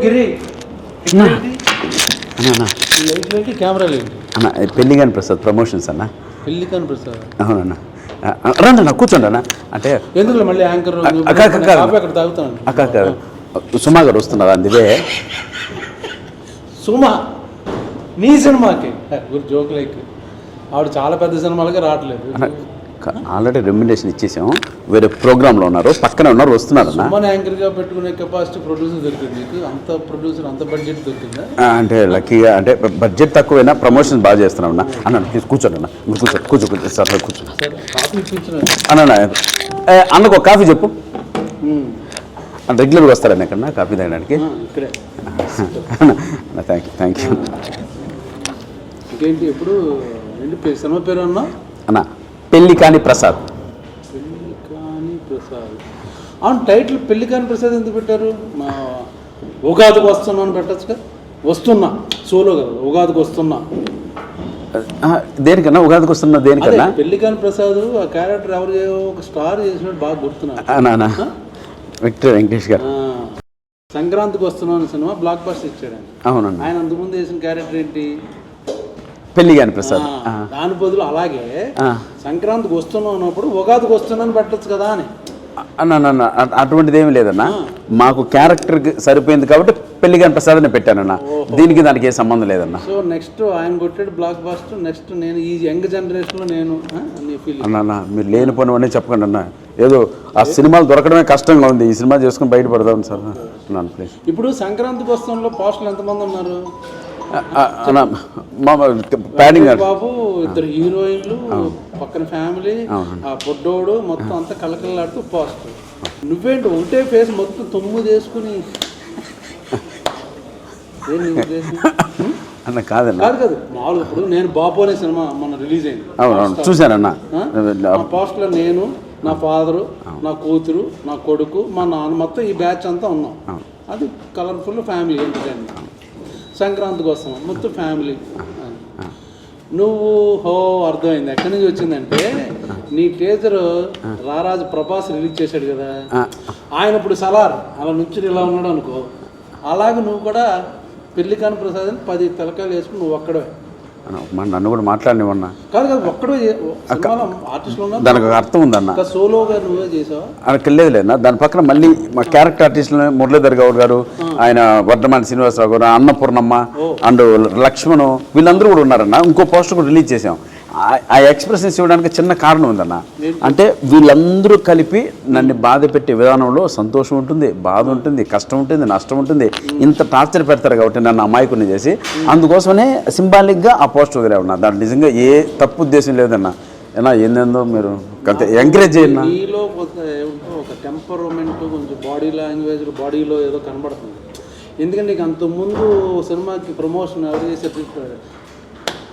గిరి అన్నా light camera లేదు అన్న పెళ్ళిగాని ప్రసాద్ ప్రమోషన్స్ అన్న. పెళ్ళికాని ప్రసాద్ అవునన్నా రండి అన్న కూర్చోండి అన్న. అంటే ఎందుకు మళ్ళీ యాంకర్ అక్క అక్కడ తాగుతాను అక్క సుమా గారు వస్తున్నారు అందుకే. సుమా నీ సినిమాకి జోక్ లైక్ ఆవిడ చాలా పెద్ద సినిమాలకి రావట్లేదు. ఆల్రెడీ రెమ్యునరేషన్ ఇచ్చేసాం, వేరే ప్రోగ్రాంలో ఉన్నారు, పక్కనే ఉన్నారు, వస్తున్నారు అన్న. సుమన్ యాంకర్గా పెట్టుకునే కెపాసిటీ ప్రొడ్యూసర్ దొరికింది నీకు? అంత ప్రొడ్యూసర్ అంత బడ్జెట్ దొరికిందా? అంటే లక్కీగా అంటే బడ్జెట్ తక్కువైనా ప్రమోషన్ బాగా చేస్తున్నాం అన్న. అన్న ప్లీజ్ కూర్చోండి అన్న, కూర్చో సార్ కూర్చో కాఫీ ఇప్పించిన అన్న. అన్నకు ఒక కాఫీ చెప్పు. రెగ్యులర్గా వస్తారన్న ఇక్కడ కాఫీ తాగడానికి. ఇక్కడే థ్యాంక్ యూ. ఇంకేంటి ఎప్పుడు ఏంటి సినిమా పేరు అన్నా? అన్న పెళ్ళికాని ప్రసాద్. పెళ్ళికాని ప్రసాద్. అవును, టైటిల్ పెళ్ళికాని ప్రసాద్ ఎందుకు పెట్టారు? మా ఉగాదికి వస్తున్నా అని పెట్టచ్చుగా. వస్తున్నా సోలో కదా, ఉగాదికి వస్తున్నా దేనికన్నా ఉగాదికి వస్తున్నా దేనికన్నా? పెళ్ళికాని ప్రసాద్ ఆ క్యారెక్టర్ ఎవరు ఒక స్టార్ చేసినట్టు బాగా గుర్తున్నా. విక్టర్ వెంకటేష్ గారు సంక్రాంతికి వస్తున్నాను సినిమా బ్లాక్ బస్టర్ ఇచ్చాడు ఆయన. అవునండి. ఆయన అంతకుముందు వేసిన క్యారెక్టర్ ఏంటి? పెళ్ళిగాని ప్రసాద్. దాని బదులు అలాగే సంక్రాంతికి వస్తున్నాం అన్నప్పుడు ఉగాదికి వస్తున్నాను పెట్టచ్చు కదా అని అన్న. అటువంటిది ఏమి లేదన్న, మాకు క్యారెక్టర్కి సరిపోయింది కాబట్టి పెళ్ళిగాని ప్రసాద్ అని పెట్టానన్న. దీనికి దానికి ఏ సంబంధం లేదన్న. సో నెక్స్ట్ ఆయన కొట్టాడు బ్లాక్ బస్టర్, నెక్స్ట్ నేను ఈ యంగ్ జనరేషన్లో నేను అన్న మీరు లేని పని అన్నీ చెప్పకండి అన్న. ఏదో ఆ సినిమాలు దొరకడమే కష్టంగా ఉంది, ఈ సినిమా చేసుకుని బయటపడదాం సార్ అన్నాను ప్లీజ్. ఇప్పుడు సంక్రాంతికి వస్తుంలో పోస్టులు ఎంతమంది ఉన్నారు? బాబు, ఇద్దరు హీరోయిన్లు, పక్కన ఫ్యామిలీ, ఆ పొడ్డోడు, మొత్తం అంతా కలకలాడుతూ పోస్టర్. నువ్వేంటి ఒకటే ఫేస్ మొత్తం 9 వేసుకుని అన్న? కాదన్న, కాదు మామూలుగా ఇప్పుడు నేను బాబు అనే సినిమా మొన్న రిలీజ్ అయింది. అవును చూశానన్న. పోస్టర్లో నేను, నా ఫాదరు, నా కూతురు, నా కొడుకు, మా నాన్న, మొత్తం ఈ బ్యాచ్ అంతా ఉన్నాం. అది కలర్ఫుల్ ఫ్యామిలీ ఎంటర్టైన్మెంట్. సంక్రాంతికి వస్తాం మొత్తం ఫ్యామిలీ. నువ్వు అర్థమైంది ఎక్కడి నుంచి వచ్చిందంటే, నీ టీజర్ రారాజు ప్రభాస్ రిలీజ్ చేశాడు కదా, ఆయన ఇప్పుడు సలార్ అలా నుంచి ఇలా ఉన్నాడు అనుకో, అలాగే నువ్వు కూడా పెళ్ళికాని ప్రసాద్ అని 10 తలకాయలు వేసుకుని నువ్వు ఒక్కడే. నన్ను కూడా మాట్లాడినవన్నా. కాదు ఒక్కడే ఆర్టిస్టులు ఉన్నా, దానికి అర్థం ఉందన్న. సోలోగా నువ్వే చేసావా? లేదు లేదన్నా. దాని పక్కన మళ్ళీ మా క్యారెక్టర్ ఆర్టిస్టులు మురళీధర్ గౌడ్ గారు, ఆయన వర్ధమాన శ్రీనివాసరావు గారు, అన్నపూర్ణమ్మ అండ్ లక్ష్మణ్, వీళ్ళందరూ కూడా ఉన్నారన్న. ఇంకో పోస్టర్ కూడా రిలీజ్ చేసాం. ఆ ఎక్స్ప్రెషన్స్ ఇవ్వడానికి చిన్న కారణం ఉందన్న. అంటే వీళ్ళందరూ కలిపి నన్ను బాధ పెట్టే విధానంలో సంతోషం ఉంటుంది, బాధ ఉంటుంది, కష్టం ఉంటుంది, నష్టం ఉంటుంది. ఇంత టార్చర్ పెడతారు కాబట్టి నన్ను అమాయకుని చేసి, అందుకోసమనే సింబాలిక్గా ఆ పోస్టర్ వదిలే ఉన్నా. దాంట్లో నిజంగా ఏ తప్పు ఉద్దేశం లేదన్న. ఏనా ఏందేందో మీరు ఎంకరేజ్ చేయండి. నీలో ఒక టెంపరమెంట్, కొంచెం బాడీ లాంగ్వేజ్, బాడీలో ఏదో కనబడుతుంది. ఎందుకంటే నీకు అంతకుముందు సినిమాకి ప్రమోషన్ ఎవరు చేసేటట్టు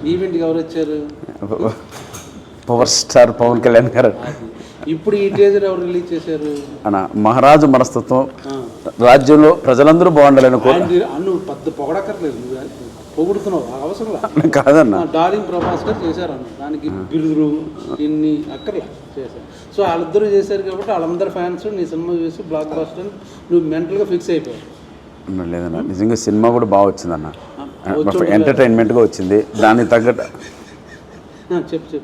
ఈవెంట్కి ఎవరు వచ్చారు? పవర్ స్టార్ పవన్ కళ్యాణ్ గారు. ఇప్పుడు ఈ టీజర్ ఎవరు రిలీజ్ చేశారు? అన్న మహారాజు మనస్తత్వం, రాజ్యంలో ప్రజలందరూ బాగుండాలని నువ్వు పెద్ద పొగడక్కర్లేదు, పొగుడుతున్నావు అవసరం కాదన్న. డార్లింగ్ ప్రభాస్ గారు చేశారు అన్న, దానికి బిరుదులు ఇన్ని అక్కర్లే చేశారు. సో వాళ్ళిద్దరూ చేశారు కాబట్టి వాళ్ళందరూ ఫ్యాన్స్ నీ సినిమా చూసి బ్లాక్ బస్టర్ నువ్వు మెంటల్గా ఫిక్స్ అయిపోయావు. లేదన్న, నిజంగా సినిమా కూడా బాగా వచ్చిందన్న, ఎంటర్టైన్మెంట్గా వచ్చింది. దానికి తగ్గట్టు చెప్పు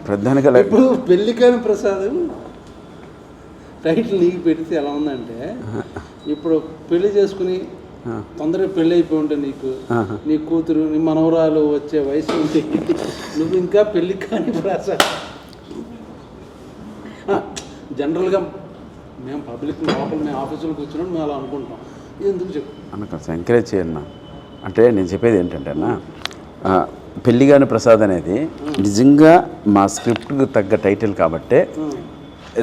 ప్రధానిగా ఇప్పుడు పెళ్ళికాని ప్రసాద్ టైటిల్ నీకు పెడితే ఎలా ఉందంటే, ఇప్పుడు పెళ్లి చేసుకుని తొందరగా పెళ్ళి అయిపోయి ఉంటే నీకు, నీ కూతురు, నీ మనవరాలు వచ్చే వయసు ఉంటే నువ్వు ఇంకా పెళ్ళికాని ప్రసాద్. జనరల్గా మేము పబ్లిక్ లోపల మేము ఆఫీసులో కూర్చున్నాం, మేము అలా అనుకుంటాం. ఎందుకు చెప్పు అన్న, ఎంకరేజ్ చేయన్నా. అంటే నేను చెప్పేది ఏంటంటే అన్న, పెళ్ళిగాని ప్రసాద్ అనేది నిజంగా మా స్క్రిప్ట్కి తగ్గ టైటిల్ కాబట్టే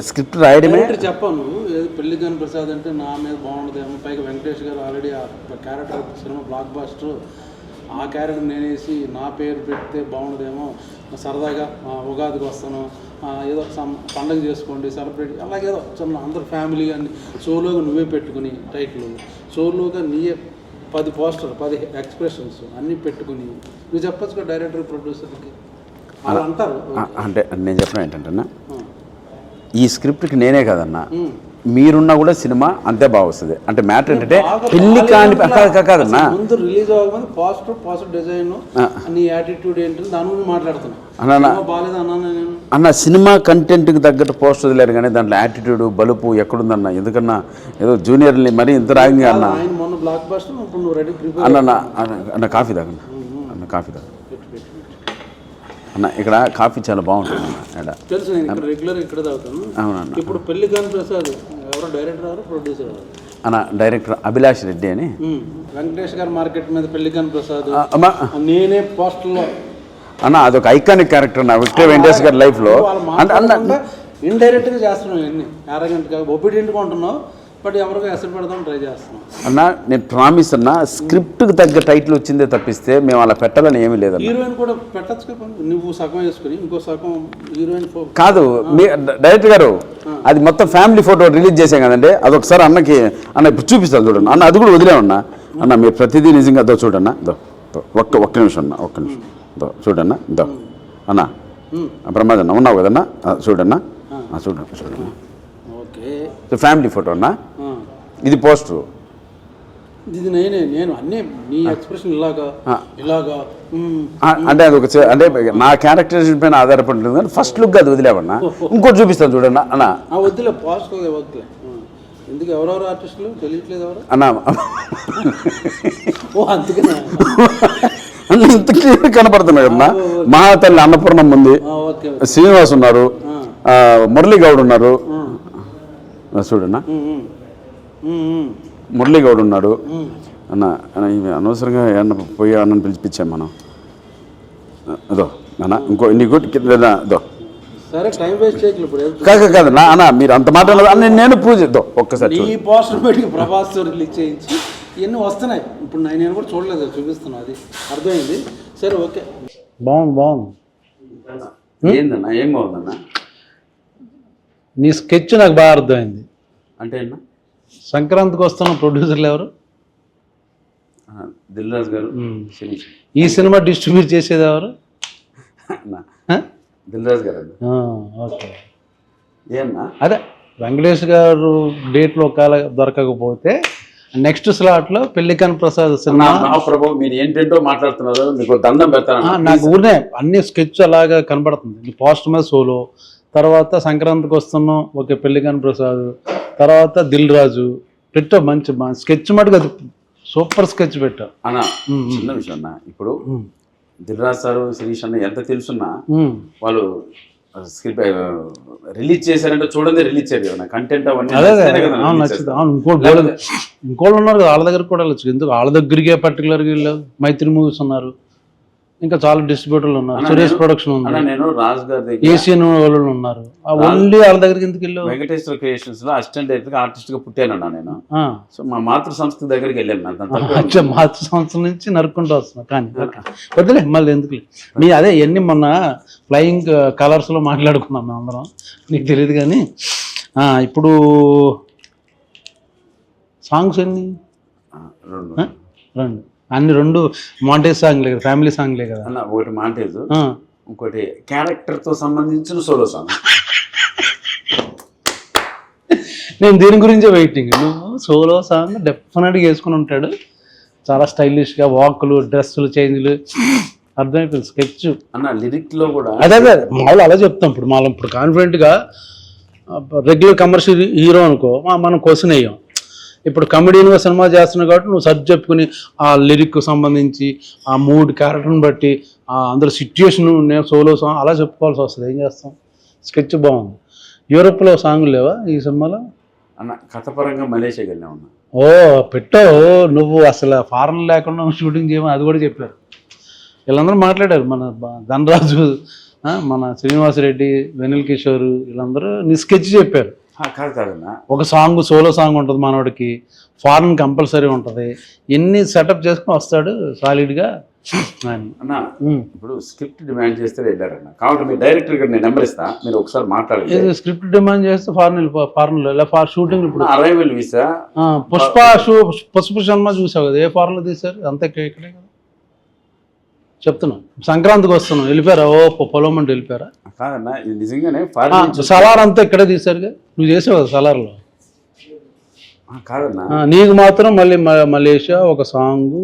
స్క్రిప్ట్ రాయడమే. చెప్పాను పెళ్ళిగాని ప్రసాద్ అంటే నా మీద బాగుండదేమో, పైగా వెంకటేష్ గారు ఆల్రెడీ ఆ క్యారెక్టర్ సినిమా బ్లాక్ బస్టర్, ఆ క్యారెక్టర్ నేనేసి నా పేరు పెడితే బాగుండదేమో, సరదాగా ఉగాదికి వస్తాను, ఏదో పండగ చేసుకోండి సెలబ్రేట్, అలాగేదో చిన్న అందరు ఫ్యామిలీ కానీ సోలోగా నువ్వే పెట్టుకుని టైటిల్, సోలోగా నీయే 10 పోస్టర్ 10 ఎక్స్ప్రెషన్స్ అన్నీ పెట్టుకుని నువ్వు చెప్పచ్చు కదా డైరెక్టర్ ప్రొడ్యూసర్కి. అలా అంటారు. అంటే నేను చెప్పిన ఏంటంటే ఈ స్క్రిప్ట్కి నేనే కదన్నా, మీరున్నా కూడా సినిమా అంతే బాగా వస్తుంది. అంటే మ్యాటర్ ఏంటంటే బాగా పెళ్లి కాని కాదన్నా, ముందు రిలీజ్ అవ్వకముందు పాజిటివ్ డిజైన్ నీ యాటిట్యూడ్ ఏంటి దాని గురించి మాట్లాడుతున్నా. బాగాలేదు అన్నా నేను అన్న సినిమా కంటెంట్కి తగ్గట్టు పోస్ట్ వదిలేరు కానీ దాంట్లో యాటిట్యూడ్ బలుపు ఎక్కడుందన్న, ఎందుకన్నా ఏదో జూనియర్ని మరీ ఇంత రాగింగ్ అన్న. ఆయన మొన్న బ్లాక్ బస్టర్, ఇప్పుడు నువ్వు రెడీ ప్రిపేర్ అన్న కాఫీ తాగన్న, అన్న కాఫీ తాగ అన్న. ఇక్కడ కాఫీ చాలా బాగుంటుంది అన్న. తెలుసు, నేను ఇక్కడ రెగ్యులర్ ఇక్కడ తాగుతాను. అవునన్న. ఇప్పుడు పెళ్లి కాని ప్రసాద్ ఎవరో డైరెక్టర్ ఎవరు ప్రొడ్యూసర్ ఎవరు అన్న? డైరెక్టర్ అభిలాష్ రెడ్డి అని. వెంకటేష్ గారు మార్కెట్ మీద పెళ్లి కాని ప్రసాద్ అమ్మా నేనే పోస్టర్లో అన్న అదొక ఐకానిక్ క్యారెక్టర్ నా విక్టరీ వెంకటేష్ గారి లైఫ్లో. అంటే ఇండైరెక్ట్గా చేస్తున్నావు ఇవన్నీ, అరగంటగా ఒబిడియంట్గా ఉంటున్నావు, బట్ ఎవరికో ఎసరు పెడదాం ట్రై చేస్తున్నాం అన్న. నేను ప్రామిస్ అన్న, స్క్రిప్ట్కి తగ్గ టైటిల్ వచ్చిందే తప్పిస్తే మేము అలా పెట్టాలని ఏమీ లేదన్న. హీరోయిన్ కూడా పెట్టచ్చు కదా, నువ్వు సగం వేసుకుని ఇంకో సగం హీరోయిన్ కాదు. మీ డైరెక్టర్ గారు అది మొత్తం ఫ్యామిలీ ఫోటో రిలీజ్ చేసాం కదండి, అదొకసారి అన్నకి అన్న ఇప్పుడు చూపిస్తాను చూడండి అన్న. అది కూడా వదిలేమన్నా అన్న, మీరు ప్రతిదీ నిజంగా అదో చూడన్న. ఒక్క నిమిషం అన్న, ఒక్క నిమిషం చూడన్నా. దో అన్న ప్రమాద్ అన్న ఉన్నావు కదన్నా, చూడన్నా చూడన్నా. ఓకే, ఫ్యామిలీ ఫోటో అన్నా, ఇది పోస్టరు. ఇది నేను అన్నీ నీ ఎక్స్ప్రెషన్ ఇలాగా అంటే అది ఒక అంటే నా క్యారెక్టరైజేషన్ పైన ఆధారపడి ఉంటుంది కానీ ఫస్ట్ లుక్ అది వదిలేవన్నా. ఇంకోటి చూపిస్తాను చూడన్నా అన్న. వద్దులే పోస్ట్ వద్దులే, ఎందుకు ఎవరెవరు ఆర్టిస్టులు తెలియట్లేదు ఎవరు అన్న. ఓ అందుకనే ఇంత క్లియర్ కనపడుతున్నాడు అన్న. మహాతల్లి అన్నపూర్ణం ఉంది, శ్రీనివాస్ ఉన్నారు, మురళీ గౌడ్ ఉన్నారు చూడన్నా, మురళీ గౌడ్ ఉన్నాడు అన్న. అనవసరంగా ఏమన్నా పోయి అన్నని పిలిపించాం మనం. అదో అన్న ఇంకో నీకు దో సరే, టైం వేస్ట్ చేయట్లేదు ఇప్పుడు. కాదు నా అన్న, మీరు అంత మాట నేను ప్రూవ్ చేద్దాం ఒక్కసారి. ఈ పోస్టర్ పెట్టి ప్రభాస్ రిలీజ్ చేయించి ఇవన్నీ వస్తున్నాయి. ఇప్పుడు నేను కూడా చూడలేదు, చూపిస్తున్నా, అది అర్థమైంది. సరే ఓకే, బాగుంది. ఏందన్నా, ఏం బాగుందన్న? నీ స్కెచ్ నాకు బాగా అర్థమైంది. అంటే అన్న సంక్రాంతికి వస్తున్న ప్రొడ్యూసర్లు ఎవరు? దిల్ రాజు గారు. ఈ సినిమా డిస్ట్రిబ్యూట్ చేసేది ఎవరు? దిల్ రాజు గారు. ఓకే, ఏమన్నా అదే వెంకటేష్ గారు డేట్లో ఒకవేళ దొరకకపోతే నెక్స్ట్ స్లాట్లో పెళ్లికాని ప్రసాద్ సినిమా. ప్రభు మీరు ఏంటంటో మాట్లాడుతున్నారు, మీకు దండం పెడతాను. నాకు ఊరినే అన్ని స్కెచ్ అలాగా కనబడుతుంది. పోస్ట్ మీద సోలో, తర్వాత సంక్రాంతికి వస్తున్నాం ఓకే పెళ్లికాని ప్రసాద్, తర్వాత దిల్ రాజు పెట్టావు. మంచి స్కెచ్ మటుకు అది సూపర్ స్కెచ్ పెట్టావు అన్న. చిన్న విషయం అన్న, ఇప్పుడు దిల్ రాజు సారు శిరీష్ అన్న ఎంత తెలుసున్నా వాళ్ళు స్క్రిప్ట్ రిలీజ్ చేశారంటే చూడండి, రిలీజ్ చేయరు కదా కంటెంట్ అవన్నీ. ఇంకోళ్ళు ఉన్నారు కదా వాళ్ళ దగ్గర కూడా వెళ్ళచ్చు, ఎందుకు వాళ్ళ దగ్గరికే పర్టికులర్గా వెళ్ళావు. మైత్రి మూవీస్ ఉన్నారు, ఇంకా చాలా డిస్ట్రిబ్యూటర్లు ఉన్నారు, సురేష్ ప్రొడక్షన్ ఉంది, నేను రాజు గారి దగ్గర ఏషియన్ వాళ్ళు ఉన్నారు. ఓన్లీ వాళ్ళ దగ్గరికి ఎందుకు వెళ్ళావు? వెంకటేశ్వర క్రియేషన్స్ లో అసిస్టెంట్ డైరెక్టర్ ఆర్టిస్ట్ గా పుట్టానన్నా నేను. సో మా మాతృ సంస్థ దగ్గరికి వెళ్ళాను. మాతృ సంస్థ నుంచి నరుక్కుంటూ వస్తున్నా. కానీ వద్దులే మళ్ళీ ఎందుకు మీ అదే ఎన్ని మొన్న ఫ్లయింగ్ కలర్స్ లో మాట్లాడుకున్నాం మేము అందరం, నీకు తెలియదు. కానీ ఇప్పుడు సాంగ్స్ ఎన్ని? రెండు. అన్ని రెండు మాంటేజ్ సాంగ్లే కదా, ఫ్యామిలీ సాంగ్లే కదా అన్న. ఒకటి మాంటేజ్, ఇంకోటి క్యారెక్టర్ తో సంబంధించిన సోలో సాంగ్. నేను దీని గురించే వెయిటింగ్. నువ్వు సోలో సాంగ్ డెఫినెట్గా వేసుకుని ఉంటాడు, చాలా స్టైలిష్గా వాకులు, డ్రెస్సులు, చేంజ్లు అర్థమైపోయింది. స్కెచ్ అన్న లిరిక్ లో కూడా అదే మామూలు అలా చెప్తాం. ఇప్పుడు మనం ఇప్పుడు కాన్ఫిడెంట్గా రెగ్యులర్ కమర్షియల్ హీరో అనుకో మనం క్వశ్చన్ వేయం. ఇప్పుడు కమెడీన్గా సినిమా చేస్తున్నావు కాబట్టి నువ్వు సర్చ్ చెప్పుకుని ఆ లిరిక్ సంబంధించి ఆ మూడ్ క్యారెక్టర్ని బట్టి అందులో సిచ్యుయేషన్ నేను సోలో సాంగ్ అలా చెప్పుకోవాల్సి వస్తుంది. ఏం చేస్తాం, స్కెచ్ బాగుంది. యూరోప్లో సాంగ్లు లేవా ఈ సినిమాలో? అన్న కథపరంగా మలేషియాకి వెళ్ళా ఉన్నా. ఓ పెట్టావు నువ్వు, అసలు ఫారెన్ లేకుండా షూటింగ్ చేయమని అది కూడా చెప్పారు. వీళ్ళందరూ మాట్లాడారు, మన ధనరాజు, మన శ్రీనివాసరెడ్డి, వెనిల్ కిషోర్, వీళ్ళందరూ నీ స్కెచ్ చెప్పారు. కాదన్నా ఒక సాంగ్ సోలో సాంగ్ ఉంటుంది మనోడికి, ఫారెన్ కంపల్సరీ ఉంటుంది, ఎన్ని సెటప్ చేసుకుని వస్తాడు సాలిడ్గా. అన్న ఇప్పుడు స్క్రిప్ట్ డిమాండ్ చేస్తే వెళ్ళారన్న, కాబట్టి మీ డైరెక్టర్ గారు నేను నెంబర్ ఇస్తా, మీరు ఒకసారి మాట్లాడండి. స్క్రిప్ట్ డిమాండ్ చేస్తే ఫారెన్లో ఇలా షూటింగ్. ఇప్పుడు అరైవల్ వీసా పుష్ప సినిమా చూసావు కదా, ఏ ఫారెన్లో తీశారు? అంతే ఇక్కడే కదా చెప్తున్నా. సంక్రాంతికి వస్తున్నాం వెళ్ళిపోయారా? ఓ పొలం అంటే వెళ్ళిపోయారా? కాదన్నా ఇది నిజంగానే సలార్ అంతా ఇక్కడే తీశారుగా, నువ్వు చేసావు కదా సలార్లో. కాదన్నా నీకు మాత్రం మళ్ళీ మలేషియా ఒక సాంగ్.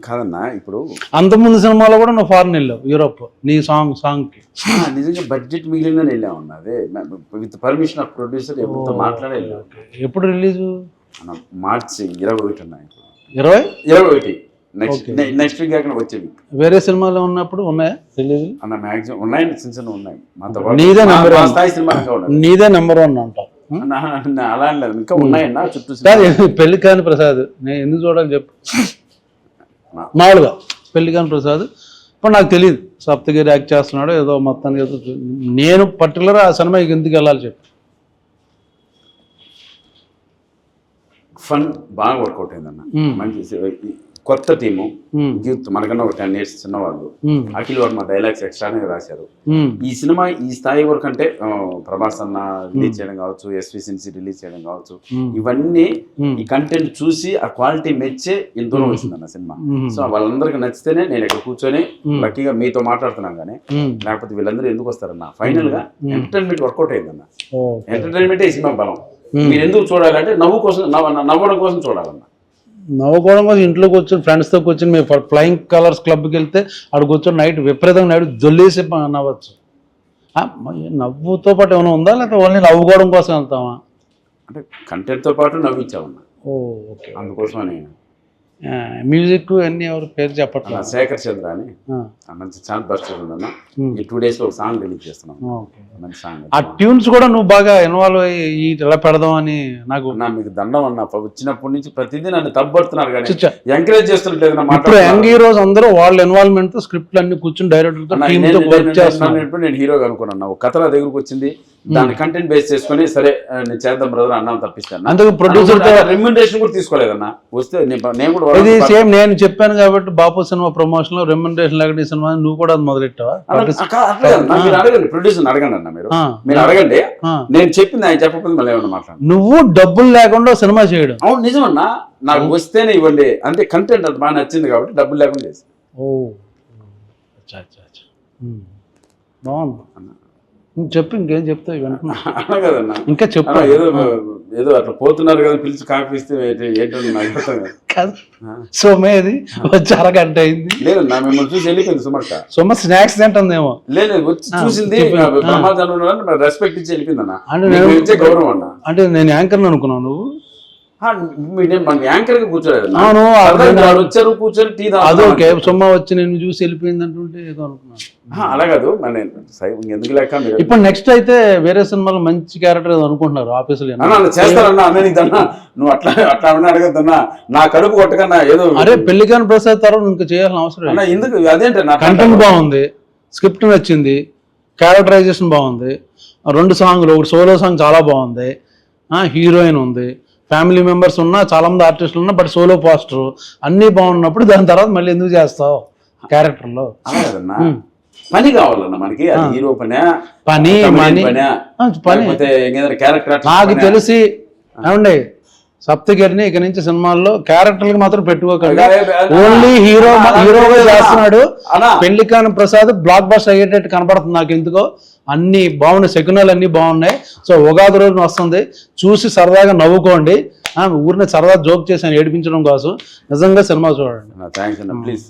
కాదన్నా ఇప్పుడు అంతకుముందు సినిమాలో కూడా నువ్వు ఫారెన్ వెళ్ళావు, యూరోప్, నీ సాంగ్కి. నిజంగా బడ్జెట్ మిగిలిందని వెళ్ళామన్నా. అదే విత్ పర్మిషన్ ఆఫ్ ప్రొడ్యూసర్ ఎవరితో మాట్లాడే వెళ్ళాం. ఎప్పుడు రిలీజు? మార్చి 21 అన్నా. 21 నెక్స్ట్ వీక్ అక్కడ వచ్చే వీక్. వేరే సినిమాలో ఉన్నప్పుడు ఉన్నాయా రిలీజ్? అన్న మ్యాక్సిమం ఉన్నాయండి, చిన్న ఉన్నాయి. మాతో నీదే నెంబర్ వన్ స్థాయి సినిమా నీదే నెంబర్ వన్ అంటావు. అలా లేదు, ఇంకా ఉన్నాయన్నా చుట్టూ. పెళ్లి కాని ప్రసాద్ నేను ఎందుకు చూడాలి చెప్పు? మామూలుగా పెళ్లి కాని ప్రసాద్ ఇప్పుడు నాకు తెలియదు, సప్తగిరి యాక్ట్ చేస్తున్నాడు ఏదో మొత్తానికి ఏదో. నేను పర్టికులర్ ఆ సినిమాకి ఎందుకు వెళ్ళాలి చెప్పు? ఫన్ బాగా వర్కౌట్ అయిందన్న. మంచి కొత్త టీము, యూత్, మనకన్నా ఒక 10 years చిన్నవాళ్ళు. అఖిల్ వర్మ డైలాగ్స్ ఎక్స్ట్రానే రాశారు. ఈ సినిమా ఈ స్థాయి వరకు అంటే ప్రభాస్ అన్న రిలీజ్ చేయడం కావచ్చు, ఎస్వి సిన్సి రిలీజ్ చేయడం కావచ్చు, ఇవన్నీ ఈ కంటెంట్ చూసి ఆ క్వాలిటీ మెచ్చే ఇంత దూరం వచ్చిందన్న సినిమా. సో వాళ్ళందరికీ నచ్చితేనే నేను ఇక్కడ కూర్చొని లక్కీగా మీతో మాట్లాడుతున్నాను. కానీ లేకపోతే వీళ్ళందరూ ఎందుకు వస్తారన్న? ఫైనల్ గా ఎంటర్టైన్మెంట్ వర్కౌట్ అయిందన్న. ఎంటర్టైన్మెంట్ ఈ సినిమా బలం. మీరు ఎందుకు చూడాలంటే నవ్వు కోసం, నవ్వడం కోసం చూడాలన్న. నవ్వుకోవడం కోసం ఇంట్లోకి వచ్చి ఫ్రెండ్స్తో కూర్చొని మేము ఫ్లయింగ్ కలర్స్ క్లబ్కి వెళ్తే అక్కడికి కూర్చొని నైట్ విపరీతంగా నైట్ జొల్లేసి నవ్వచ్చు. నవ్వుతో పాటు ఏమైనా ఉందా, లేకపోతే ఓన్లీ నవ్వుకోవడం కోసం వెళ్తామా? అంటే కంటెంట్తో పాటు నవ్వించామన్నా. ఓకే, అందుకోసమని. మ్యూజిక్ అన్ని ఎవరు పేరు చెప్పట్లేదు. శేఖర్ చంద్ర అని మంచి ఛాన్స్ బస్ట్ ఉందన్న. ఈ 2 days లో ఒక సాంగ్ రిలీజ్ చేస్తున్నాం. మంచి సాంగ్. ఆ ట్యూన్స్ కూడా నువ్వు బాగా ఇన్వాల్వ్ అయ్యి ఎలా పెడదాం అని నాకు. మీకు దండం అన్న, వచ్చినప్పటి నుంచి ప్రతిదీ నన్ను తప్పడుతున్నారు కానీ ఎంకరేజ్ చేస్తున్నట్లేదు. ఇప్పుడు యంగ్ హీరోస్ అందరూ వాళ్ళ ఇన్వాల్వ్మెంట్ తో స్క్రిప్ట్లు అన్ని కూర్చొని డైరెక్టర్ నేను హీరోగా అనుకున్నాను. ఒక కథ నా దగ్గరకు వచ్చింది, దాని కంటెంట్ బేస్ చేసుకుని సరే నేను చేద్దాం బ్రదర్ అన్నాను తప్పిస్తాను. అందుకు ప్రొడ్యూసర్ రెమ్యునరేషన్ కూడా తీసుకోలేదన్నా. వస్తే నేను కూడా ఇది సేమ్ నేను చెప్పాను కాబట్టి బాపు సినిమా ప్రమోషన్ లో రెమ్యునరేషన్ లేకుండా ఈ సినిమా నువ్వు కూడా మొదలెట్టావా? మీరు అడగండి, ప్రొడ్యూసర్ అడగండి అన్న. మీరు అడగండి, నేను చెప్పింది ఆయన చెప్పకపోతే మళ్ళీ ఏమన్నా మాట్లాడు. నువ్వు డబ్బులు లేకుండా సినిమా చేయడం? అవును నిజమన్నా, నాకు వస్తేనే ఇవ్వండి అంతే. కంటెంట్ అది బాగా నచ్చింది కాబట్టి డబ్బులు లేకుండా చేసి. బాగుంది, చెప్పు. ఇంకేం చెప్తావు అన్నా కదన్నా? ఇంకా చెప్పు. ఏదో అట్లా పోతున్నారు కదా, పిలిచి కాఫీ ఇస్తే ఏంటో నాకు అర్థం కాదు. సోమేది వచ్చి అరగంట అయింది. లేదన్నా, మిమ్మల్ని చూసి వెళ్ళిపోయింది సుమక్క. సోమ స్నాక్స్ తింటుందేమో. లేదు వచ్చి చూసింది, రెస్పెక్ట్ ఇచ్చి వెళ్ళిపోయింది అన్న. అంటే గౌరవం అన్న. అంటే నేను యాంకర్ అనుకున్నాను. నువ్వు యాంకర్ గా కూర్చోలేదు. వచ్చారు కూర్చొని టీ అదొకే. సొమ్మ వచ్చి నేను చూసి వెళ్ళిపోయింది అంటుంటే ఏదో అనుకున్నాను. అలా కాదు, ఎందుకు లేక. ఇప్పుడు నెక్స్ట్ అయితే వేరే సినిమాలో మంచి క్యారెక్టర్ ఏదో అనుకుంటున్నారు ఆఫీసులో. చేస్తారన్నా అన్న, నీదన్నా నువ్వు అట్లా అట్లా అడగద్దన్నా. నా కడుపు కొట్టకన్నా ఏదో. అరే పెళ్లికాని ప్రసాద్ తర్వాత ఇంకా చేయాల్సిన అవసరం ఎందుకు? అదేంటే కంటెంట్ బాగుంది, స్క్రిప్ట్ నచ్చింది, క్యారెక్టరైజేషన్ బాగుంది, 2 సాంగ్లు, ఒకటి సోలో సాంగ్ చాలా బాగుంది, హీరోయిన్ ఉంది, ఫ్యామిలీ మెంబర్స్ ఉన్నా, చాలా మంది ఆర్టిస్టులు ఉన్నా, బట్ సోలో పోస్టర్ అన్నీ బాగున్నప్పుడు దాని తర్వాత మళ్ళీ ఎందుకు చేస్తావు క్యారెక్టర్లో? పని కావాలన్నా మనకి. హీరో పని క్యారెక్టర్. నాకు తెలిసి ఏమండి, సప్తగిరిని ఇక నుంచి సినిమాల్లో క్యారెక్టర్కి మాత్రం పెట్టుకోకండి. ఓన్లీ హీరోగా చేస్తున్నాడు. పెళ్లికాని ప్రసాద్ బ్లాక్ బస్టర్ అయ్యేటట్టు కనపడుతుంది నాకు ఎందుకో. అన్ని బాగున్నాయి, శకునాలు అన్ని బాగున్నాయి. సో ఉగాది రోజున వస్తుంది, చూసి సరదాగా నవ్వుకోండి. ఊరిని సరదా జోక్ చేశాను ఏడిపించడం కోసం. నిజంగా సినిమా చూడండి. ప్లీజ్.